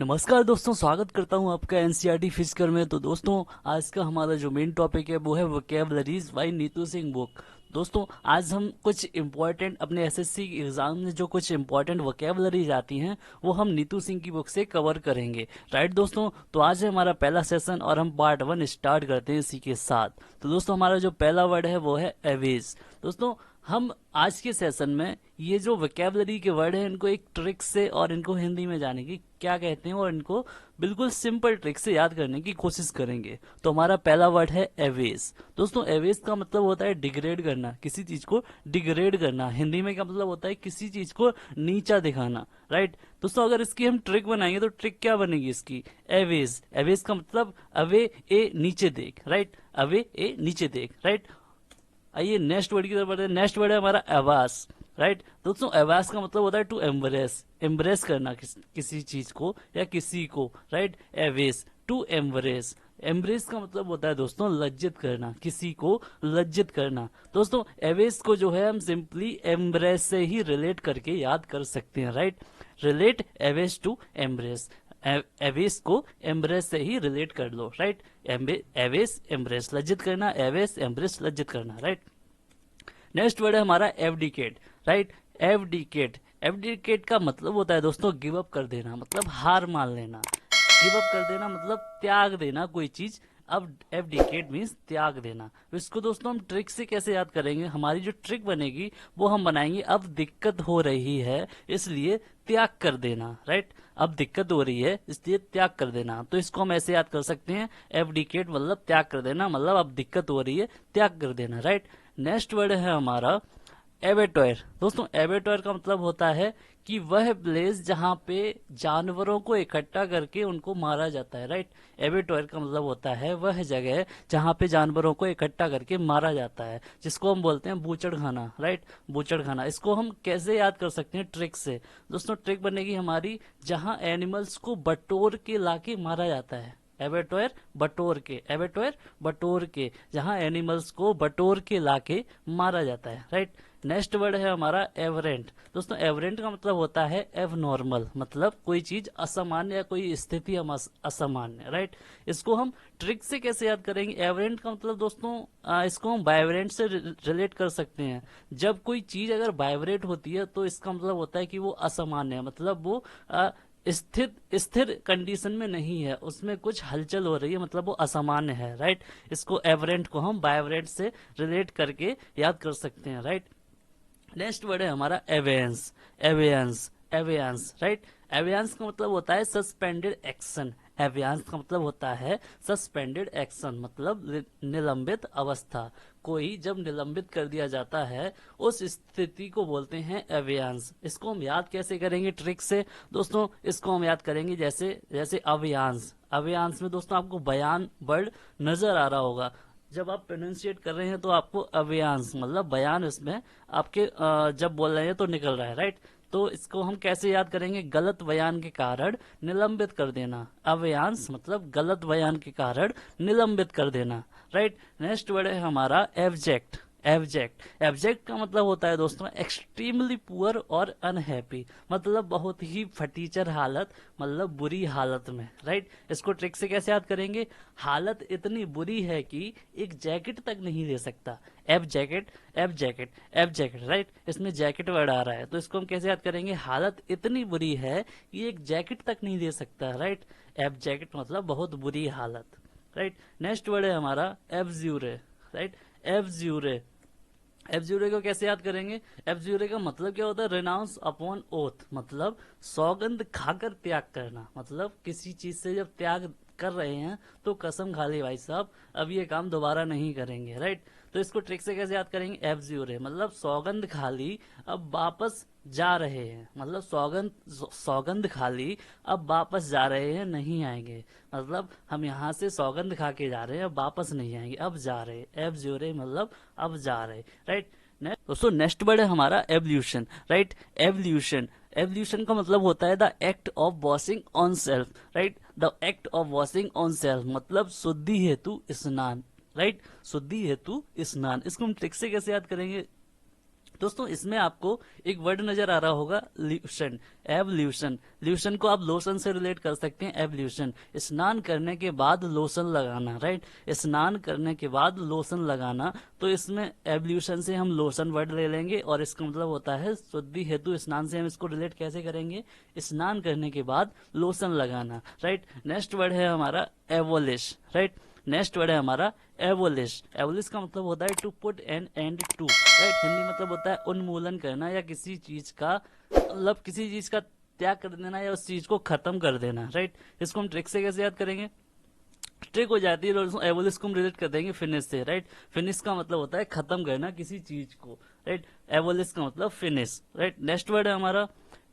नमस्कार दोस्तों, स्वागत करता हूं आपका एनसीईआरटी फिजिक्स में। तो दोस्तों, आज का हमारा जो मेन टॉपिक है वो है vocabularies by Neetu Singh book. दोस्तों, आज हम कुछ इम्पोर्टेंट अपने एसएससी एग्जाम में जो कुछ इम्पोर्टेंट वोकैबुलरीज आती हैं वो हम नीतू सिंह की बुक से कवर करेंगे। राइट दोस्तों, तो आज है हमारा पहला सेशन और हम पार्ट 1 स्टार्ट करते हैं इसी के साथ। तो दोस्तों, हमारा जो पहला वर्ड है वो है एवेज। दोस्तों, हम आज के सेशन में ये जो वोकैबुलरी के वर्ड हैं इनको एक ट्रिक से और इनको हिंदी में जाने की क्या कहते हैं और इनको बिल्कुल सिंपल ट्रिक से याद करने की कोशिश करेंगे। तो हमारा पहला वर्ड है एवेज। दोस्तों, एवेज का मतलब होता है डिग्रेड करना, किसी चीज को डिग्रेड करना। हिंदी में क्या मतलब होता है? किसी चीज को नीचा दिखाना। राइट दोस्तों, अगर इसकी हम ट्रिक बनाएंगे तो ट्रिक क्या बनेगी इसकी? एवेज। एवेज का मतलब अवे ए नीचे देख। राइट, अवे ए नीचे देख। राइट, आइए नेक्स्ट वर्ड की तरफ बढ़ते हैं। नेक्स्ट वर्ड है हमारा एवास। राइट दोस्तों, एवास का मतलब होता है टू एम्ब्रेस, एम्ब्रेस करना किसी चीज को या किसी को। Right, aves to embrace. Embrace का मतलब होता है दोस्तों लज्जित करना, किसी को लज्जित करना। दोस्तों, एवेस को जो है हम सिंपली एम्ब्रेस से ही रिलेट करके याद कर सकते हैं। Right, relate aves to embrace. Aves को एम्ब्रेस से ही रिलेट कर लो। राइट, एवेस एम्ब्रेस लज्जित करना, एवेस एम्ब्रेस लज्जित करना। राइट, नेक्स्ट वर्ड है हमारा एवडिकेट। राइट, एवडिकेट। एवडिकेट का मतलब होता है दोस्तों गिव अप कर देना, मतलब हार मान लेना। गिव अप कर देना मतलब त्याग देना कोई चीज। अब एवडिकेट मीन्स त्याग देना। तो इसको दोस्तों हम ट्रिक से कैसे याद करेंगे? हमारी जो ट्रिक बनेगी वो हम बनाएंगे अब दिक्कत हो रही है इसलिए त्याग कर देना। राइट, अब दिक्कत हो रही है इसलिए त्याग कर देना। तो इसको हम ऐसे याद कर सकते हैं, एवडिकेट मतलब त्याग कर देना, मतलब अब दिक्कत हो रही है त्याग कर देना। राइट, नेक्स्ट वर्ड है हमारा एबेटॉयर। दोस्तों, एबेटॉयर का मतलब होता है कि वह प्लेस जहां पे जानवरों को इकट्ठा करके उनको मारा जाता है। राइट, एबेटॉयर का मतलब होता है वह जगह जहां पे जानवरों को इकट्ठा करके मारा जाता है, जिसको हम बोलते हैं बूचड़ खाना। राइट, बूचड़ खाना। इसको हम कैसे याद कर सकते हैं? ट्रिक से। दोस्तों, ट्रिक बनेगी हमारी जहां एनिमल्स को बटोर के लाके मारा जाता है। एबेटॉयर बटोर के, एबेटॉयर बटोर के, जहां एनिमल्स को बटोर के लाके मारा जाता है। राइट, नेक्स्ट वर्ड है हमारा एवरेंट। दोस्तों, एवरेंट का मतलब होता है एवनॉर्मल, मतलब कोई चीज असामान्य या कोई स्थिति असामान्य। राइट, इसको हम ट्रिक से कैसे याद करेंगे? एवरेंट का मतलब दोस्तों इसको हम वाइब्रेंट से रिलेट कर सकते हैं। जब कोई चीज अगर वाइब्रेट होती है तो इसका मतलब होता है कि वो असामान्य है, मतलब वो स्थिर कंडीशन में नहीं है, उसमें कुछ हलचल हो रही है, मतलब वो असामान्य है। राइट, इसको एवरेंट को हम वाइब्रेंट से रिलेट करके याद कर सकते हैं। राइट, नेक्स्ट वर्ड है हमारा एवेंस। एवेंस, एवेंस। राइट, एवेंस का मतलब होता है सस्पेंडेड एक्शन। एवेंस का मतलब होता है सस्पेंडेड एक्शन, मतलब निलंबित अवस्था। कोई जब निलंबित कर दिया जाता है उस स्थिति को बोलते हैं एवेंस। इसको हम याद कैसे करेंगे ट्रिक से? दोस्तों, इसको हम याद करेंगे जैसे जैसे अव्यांश। अव्यांश में दोस्तों आपको बयान वर्ड नजर आ रहा होगा। जब आप प्रोनाउंसिएट कर रहे हैं तो आपको अव्यांश मतलब बयान इसमें आपके जब बोल रहे हैं तो निकल रहा है। राइट, तो इसको हम कैसे याद करेंगे? गलत बयान के कारण निलंबित कर देना। अव्यांश मतलब गलत बयान के कारण निलंबित कर देना। राइट, नेक्स्ट वर्ड है हमारा एब्जेक्ट। एब्जेक्ट। एब्जेक्ट का मतलब होता है दोस्तों एक्सट्रीमली पुअर और अनहैप्पी, मतलब बहुत ही फटीचर हालत, मतलब बुरी हालत में। राइट, इसको ट्रिक से कैसे याद करेंगे? हालत इतनी बुरी है कि एक जैकेट तक नहीं दे सकता। एब जैकेट, एब जैकेट, एब जैकेट। राइट, इसमें जैकेट वर्ड आ रहा है तो इसको हम कैसे याद करेंगे? हालत इतनी बुरी है कि एक जैकेट तक नहीं दे सकता। राइट, एब जैकेट मतलब बहुत बुरी हालत। राइट, नेक्स्ट वर्ड है हमारा एब्ज्यूरे। राइट, एब्ज्यूरे। एब्ज्यूरे को कैसे याद करेंगे? एब्ज्यूरे का मतलब क्या होता है? रिनाउंस अपॉन ओथ, मतलब सौगंध खाकर त्याग करना। मतलब किसी चीज से जब त्याग कर रहे हैं तो कसम खा ली भाई साहब अब ये काम दोबारा नहीं करेंगे। राइट, तो इसको ट्रिक से कैसे याद करेंगे? एब्ज्यूरे मतलब सौगंध खा ली अब वापस जा रहे हैं, मतलब सौगंध सौगंध खा ली अब वापस जा रहे हैं, नहीं आएंगे। मतलब हम यहाँ से सौगंध खा के जा रहे हैं अब वापस नहीं आएंगे, अब जा रहे। एब्ज्यूरे मतलब अब जा रहे। राइट, दोस्तों नेक्स्ट वर्ड है हमारा एवल्यूशन। Right, evolution. एवल्यूशन का मतलब होता है the act of washing on self. Right, the act of washing on self मतलब शुद्धि हेतु स्नान। राइट, शुद्धि हेतु स्नान। इसको हम ट्रिक से कैसे याद करेंगे? दोस्तों इसमें आपको एक वर्ड नजर आ रहा होगा, ल्यूशन, एवल्यूशन। ल्यूशन को आप लोशन से रिलेट कर सकते हैं, एवल्यूशन स्नान करने के बाद लोशन लगाना, राइट, स्नान करने के बाद लोशन लगाना। तो इसमें एवल्यूशन से हम लोशन वर्ड ले लेंगे और इसका मतलब होता है शुद्धि हेतु स्नान से हम इसको रिलेट कैसे करेंगे, स्नान करने के बाद लोशन लगाना, राइट। नेक्स्ट वर्ड है हमारा एवोलिश, राइट, नेक्स्ट वर्ड है हमारा एवोलिश। एवोलिश का मतलब होता है to put an end to, right, Hindi मतलब होता है उन्मूलन करना या किसी चीज का मतलब किसी चीज का त्याग कर देना या उस चीज को खत्म कर देना, राइट। इसको हम ट्रिक से कैसे याद करेंगे, ट्रिक हो जाती है और एवोलिश को हम रिलेट कर देंगे फिनिश से, राइट। फिनिश का मतलब होता है खत्म करना किसी चीज को, राइट, एवोलिश का मतलब फिनिश, राइट। नेक्स्ट वर्ड है हमारा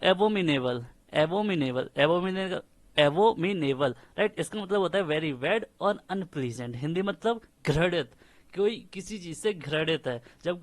एबोमिनेबल, एबोमिनेबल, एबोमिनेबल, एवोमिनेबल, राइट, इसका मतलब होता है वेरी बैड और अनप्लीजेंट, हिंदी मतलब घृणित, कोई किसी चीज से घृणित है। जब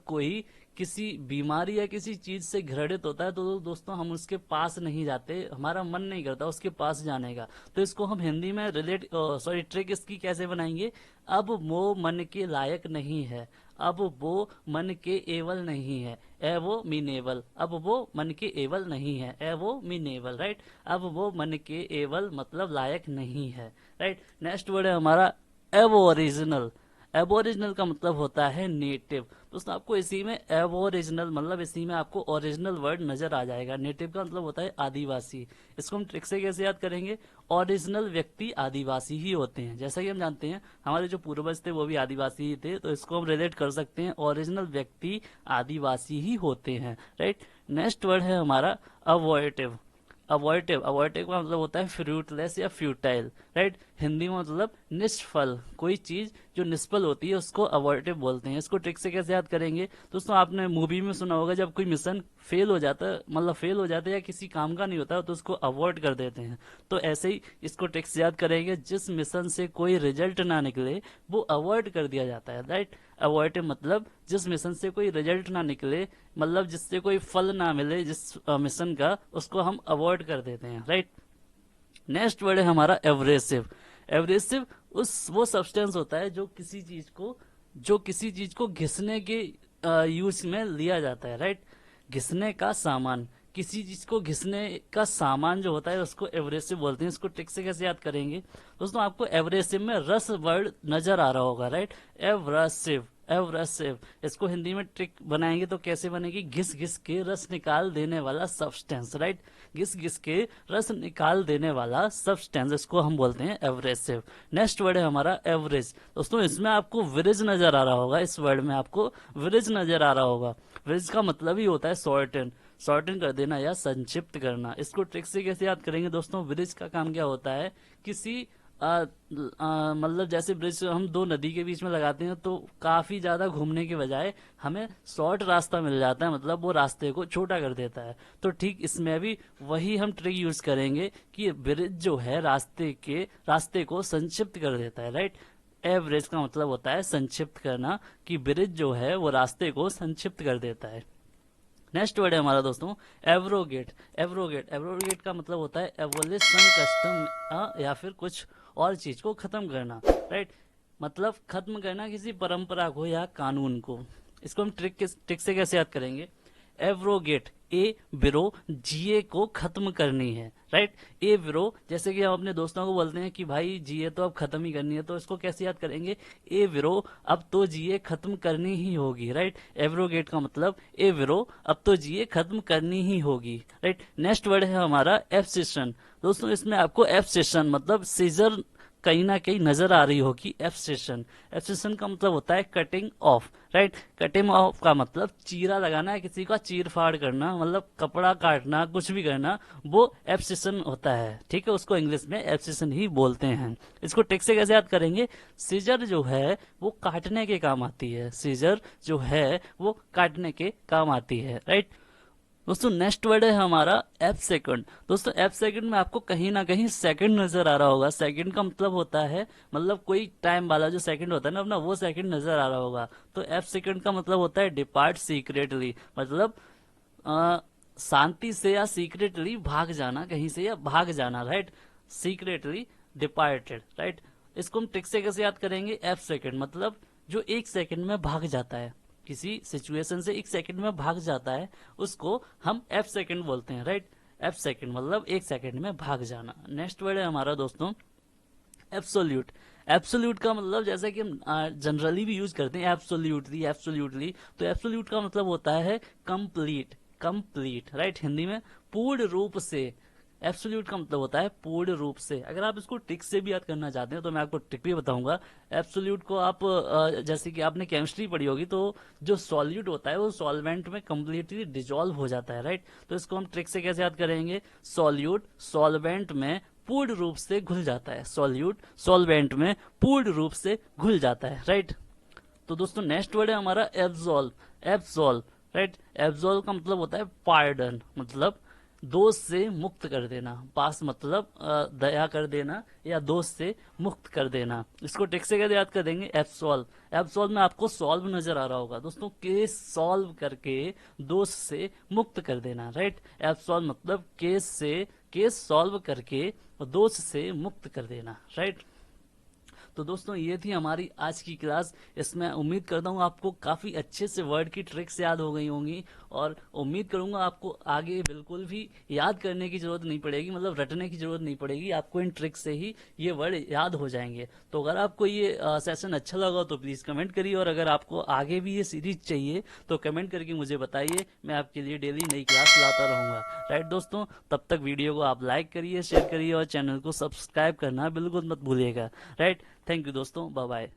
कोई किसी बीमारी या किसी चीज से घृणित होता है तो दोस्तों हम उसके पास नहीं जाते, हमारा मन नहीं करता उसके पास जाने का। तो इसको हम हिंदी में ट्रिक इसकी कैसे बनाएंगे, अब वो मन के लायक नहीं है, अब वो मन के एवल नहीं है, एवोमिनेबल, अब वो मन के एवल नहीं है, एवोमिनेबल, राइट, अब वो मन के एवल मतलब लायक नहीं है, राइट। नेक्स्ट वर्ड है हमारा एबोरिजिनल। एबोरिजिनल का मतलब होता है नेटिव। दोस्तों आपको इसी में एबोरिजिनल मतलब इसी में आपको ओरिजिनल वर्ड नजर आ जाएगा। नेटिव का मतलब होता है आदिवासी। इसको हम ट्रिक से कैसे याद करेंगे, ओरिजिनल व्यक्ति आदिवासी ही होते हैं। जैसा कि हम जानते हैं हमारे जो पूर्वज थे वो भी आदिवासी ही थे, तो इसको हम रिलेट कर सकते हैं, ओरिजिनल व्यक्ति आदिवासी ही होते हैं, राइट। नेक्स्ट वर्ड है हमारा अवॉइटिव। अवॉइटिव, अवॉइटिव का मतलब होता है फ्रूटलेस या फ्यूटाइल, राइट, हिंदी में मतलब निष्फल, कोई चीज जो निष्फल होती है उसको अवॉइटिव बोलते हैं। इसको ट्रिक से कैसे याद करेंगे, दोस्तों आपने मूवी में सुना होगा जब कोई मिशन फेल हो जाता है, मतलब फेल हो जाता है या किसी काम का नहीं होता तो उसको अवॉइड कर देते हैं। तो ऐसे ही इसको ट्रिक से याद करेंगे, जिस मिशन से कोई रिजल्ट ना निकले वो अवॉइड कर दिया जाता है, राइट। अवॉइटिव मतलब जिस मिशन से कोई रिजल्ट ना निकले, मतलब जिससे कोई फल ना मिले जिस मिशन का, उसको हम अवॉइड कर देते हैं, राइट। नेक्स्ट वर्ड है हमारा एब्रेसिव। एब्रेसिव वो सब्सटेंस होता है जो किसी चीज को घिसने के यूज में लिया जाता है, राइट। घिसने का सामान, किसी चीज को घिसने का सामान जो होता है उसको एब्रेसिव बोलते हैं। इसको ट्रिक से कैसे याद करेंगे, दोस्तों आपको एब्रेसिव में रस वर्ड नजर आ रहा होगा, राइट, एब्रेसिव, एब्रेसिव। इसको हिंदी में ट्रिक बनाएंगे तो कैसे बनेगी, घिस घिस के रस निकाल देने वाला सब्सटेंस, राइट, घिस घिस के रस निकाल देने वाला सब्सटेंस, इसको हम बोलते हैं एब्रेसिव। नेक्स्ट वर्ड है हमारा एवरेज। दोस्तों इसमें आपको विरिज नजर आ रहा होगा, इस वर्ड में आपको विरिज नजर आ रहा होगा। विरिज का मतलब ही होता है शॉर्टन, शॉर्टन कर देना या संक्षिप्त करना। इसको ट्रिक से कैसे याद करेंगे, दोस्तों ब्रिज का काम क्या होता है, किसी मतलब जैसे ब्रिज हम दो नदी के बीच में लगाते हैं तो काफी ज्यादा घूमने के बजाय हमें शॉर्ट रास्ता मिल जाता है, मतलब वो रास्ते को छोटा कर देता है। तो ठीक इसमें भी वही हम ट्रिक यूज करेंगे कि ब्रिज जो है रास्ते को संक्षिप्त कर देता है, राइट। एवरेज का मतलब होता है संक्षिप्त करना, कि ब्रिज जो है वो रास्ते को संक्षिप्त कर देता है। नेक्स्ट वर्ड है हमारा दोस्तों एब्रोगेट। एब्रोगेट, एब्रोगेट का मतलब होता है एवोल्यूशन कस्टम या फिर कुछ और चीज को खत्म करना, राइट, मतलब खत्म करना किसी परंपरा को या कानून को। इसको हम ट्रिक से कैसे याद करेंगे, एब्रोगेट, ए ब्रो जीए को खत्म करनी है, राइट। ए ब्रो जैसे कि हम अपने दोस्तों को बोलते हैं कि भाई जीए तो अब खत्म ही करनी है, तो इसको कैसे याद करेंगे, ए ब्रो अब तो जीए खत्म करनी ही होगी, राइट। एब्रोगेट का मतलब ए ब्रो अब तो जीए खत्म करनी ही होगी, राइट। नेक्स्ट वर्ड है हमारा एब्सेशन। दोस्तों इसमें आपको एब्सेशन मतलब सीजर कहीं ना कहीं नजर आ रही होगी, एब्सेशन। एब्सेशन का मतलब होता है cutting of, right. Cutting of का मतलब चीरा लगाना है, किसी का चीर फाड़ करना, मतलब कपड़ा काटना, कुछ भी करना, वो एब्सेशन होता है, ठीक है। उसको इंग्लिश में एब्सेशन ही बोलते हैं। इसको ट्रिक से कैसे याद करेंगे, सीजर जो है वो काटने के काम आती है, सीजर जो है वो काटने के काम आती है, राइट। दोस्तों नेक्स्ट वर्ड है हमारा एफ सेकंड। दोस्तों एफ सेकंड में आपको कहीं ना कहीं सेकंड नजर आ रहा होगा। सेकंड का मतलब होता है मतलब कोई टाइम वाला जो सेकंड होता है ना अपना, वो सेकंड नजर आ रहा होगा। तो एफ सेकंड का मतलब होता है डिपार्ट सीक्रेटली, मतलब शांति से या सीक्रेटली भाग जाना कहीं से, या भाग जाना, राइट, सीक्रेटली डिपार्टेड, राइट। इसको हम ट्रिक से कैसे याद करेंगे, एफ सेकंड मतलब जो एक सेकंड में भाग जाता है, किसी सिचुएशन से 1 सेकंड में भाग जाता है उसको हम एफ सेकंड बोलते हैं, राइट। एफ सेकंड मतलब 1 सेकंड में भाग जाना। नेक्स्ट वर्ड है हमारा दोस्तों एब्सोल्यूट। एब्सोल्यूट का मतलब जैसा कि हम जनरली भी यूज करते हैं एब्सोल्यूटली एब्सोल्यूटली, तो एब्सोल्यूट का मतलब होता है कंप्लीट, कंप्लीट, राइट। हिंदी में पूर्ण रूप से। एब्सोल्यूट का मतलब होता है पूर्ण रूप से। अगर आप इसको ट्रिक से भी याद करना चाहते हैं तो मैं आपको ट्रिक भी बताऊंगा। एब्सोल्यूट को आप जैसे कि आपने केमिस्ट्री पढ़ी होगी, तो जो सॉल्यूट होता है वो सॉल्वेंट में कंप्लीटली डिजॉल्व हो जाता है, राइट। तो इसको हम ट्रिक से कैसे याद करेंगे? सॉल्यूट सॉल्वेंट में पूर्ण रूप से घुल जाता है, सॉल्यूट सॉल्वेंट में पूर्ण रूप से घुल जाता है, राइट। तो दोस्तों नेक्स्ट वर्ड है हमारा एब्सॉल्व। Absolve, right. एब्सॉल्व का मतलब होता है पार्डन, मतलब दोष से मुक्त कर देना। पास मतलब दया कर देना या दोष से मुक्त कर देना। इसको टेक्स्ट से कैसे याद कर देंगे? एब्सॉल्व। एब्सॉल्व में आपको सॉल्व नजर आ रहा होगा दोस्तों, केस सॉल्व करके दोष से मुक्त कर देना, राइट। एब्सॉल्व मतलब केस से, केस सॉल्व करके दोष से मुक्त कर देना, राइट। तो दोस्तों ये थी हमारी आज की क्लास। इसमें उम्मीद करता हूँ आपको काफ़ी अच्छे से वर्ड की ट्रिक्स याद हो गई होंगी, और उम्मीद करूंगा आपको आगे बिल्कुल भी याद करने की ज़रूरत नहीं पड़ेगी, मतलब रटने की ज़रूरत नहीं पड़ेगी, आपको इन ट्रिक्स से ही ये वर्ड याद हो जाएंगे। तो अगर आपको ये सेशन अच्छा लगा तो प्लीज़ कमेंट करिए, और अगर आपको आगे भी ये सीरीज चाहिए तो कमेंट करके मुझे बताइए, मैं आपके लिए डेली नई क्लास लाता रहूँगा, राइट दोस्तों। तब तक वीडियो को आप लाइक करिए, शेयर करिए और चैनल को सब्सक्राइब करना बिल्कुल मत भूलिएगा, राइट। थैंक यू दोस्तों, बाय बाय।